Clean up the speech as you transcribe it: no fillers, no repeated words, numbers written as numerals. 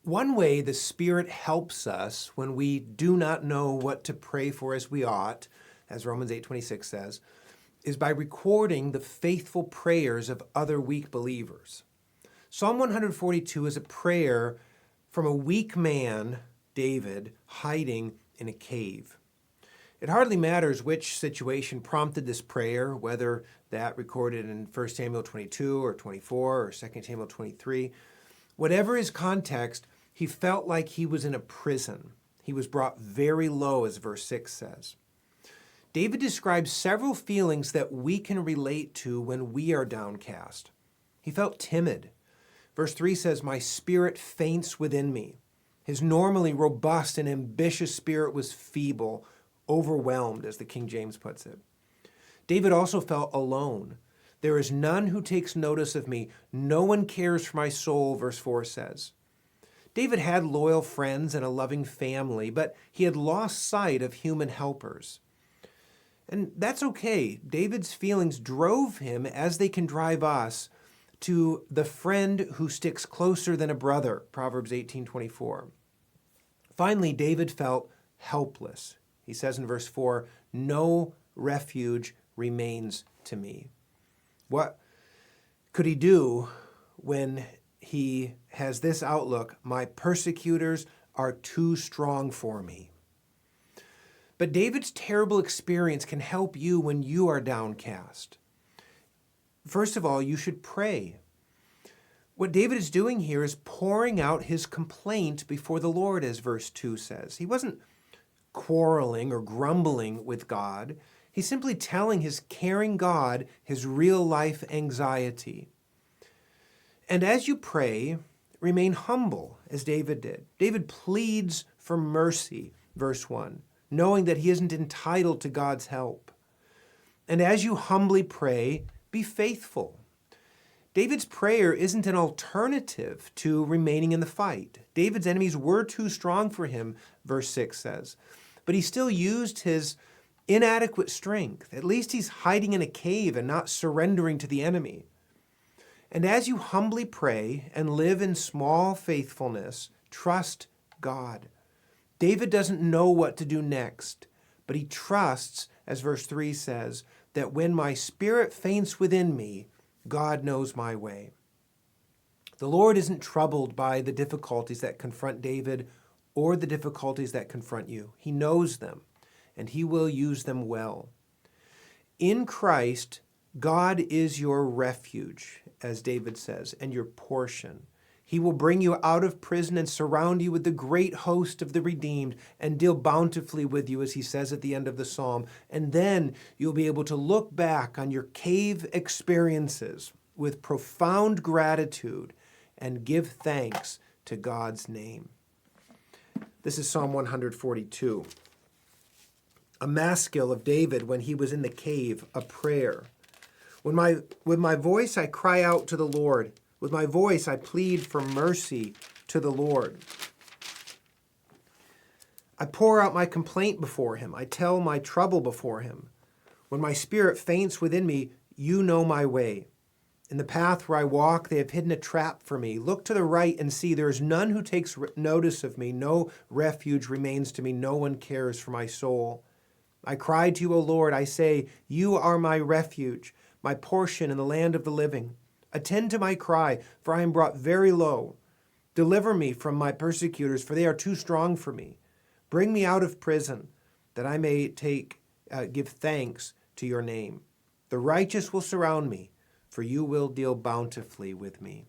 One way the Spirit helps us when we do not know what to pray for as we ought, as Romans 8:26 says, is by recording the faithful prayers of other weak believers. Psalm 142 is a prayer from a weak man, David, hiding in a cave. It hardly matters which situation prompted this prayer, whether that recorded in 1 Samuel 22 or 24 or 2 Samuel 23. Whatever his context, he felt like he was in a prison. He was brought very low, as verse 6 says. David describes several feelings that we can relate to when we are downcast. He felt timid. Verse 3 says, "My spirit faints within me." His normally robust and ambitious spirit was feeble, overwhelmed, as the King James puts it. David also felt alone. "There is none who takes notice of me. No one cares for my soul," verse 4 says. David had loyal friends and a loving family, but he had lost sight of human helpers. And that's okay. David's feelings drove him, as they can drive us, to the friend who sticks closer than a brother, Proverbs 18:24. Finally, David felt helpless. He says in verse 4, "No refuge remains to me." What could he do when he has this outlook? "My persecutors are too strong for me." But David's terrible experience can help you when you are downcast. First of all, you should pray. What David is doing here is pouring out his complaint before the Lord, as verse 2 says. He wasn't quarreling or grumbling with God. He's simply telling his caring God his real-life anxiety. And as you pray, remain humble, as David did. David pleads for mercy, verse 1, knowing that he isn't entitled to God's help. And as you humbly pray, be faithful. David's prayer isn't an alternative to remaining in the fight. David's enemies were too strong for him, verse 6 says. But he still used his inadequate strength. At least he's hiding in a cave and not surrendering to the enemy. And as you humbly pray and live in small faithfulness, trust God. David doesn't know what to do next, but he trusts, as verse 3 says, that when my spirit faints within me, God knows my way. The Lord isn't troubled by the difficulties that confront David or the difficulties that confront you. He knows them, and he will use them well. In Christ, God is your refuge, as David says, and your portion. He will bring you out of prison and surround you with the great host of the redeemed and deal bountifully with you, as he says at the end of the psalm. And then you'll be able to look back on your cave experiences with profound gratitude and give thanks to God's name. This is Psalm 142. A maskil of David when he was in the cave, a prayer. With my voice I cry out to the Lord. With my voice I plead for mercy to the Lord. I pour out my complaint before him. I tell my trouble before him. When my spirit faints within me, you know my way. In the path where I walk, they have hidden a trap for me. Look to the right and see there is none who takes notice of me. No refuge remains to me. No one cares for my soul. I cry to you, O Lord. I say, you are my refuge, my portion in the land of the living. Attend to my cry, for I am brought very low. Deliver me from my persecutors, for they are too strong for me. Bring me out of prison, that I may give thanks to your name. The righteous will surround me, for you will deal bountifully with me.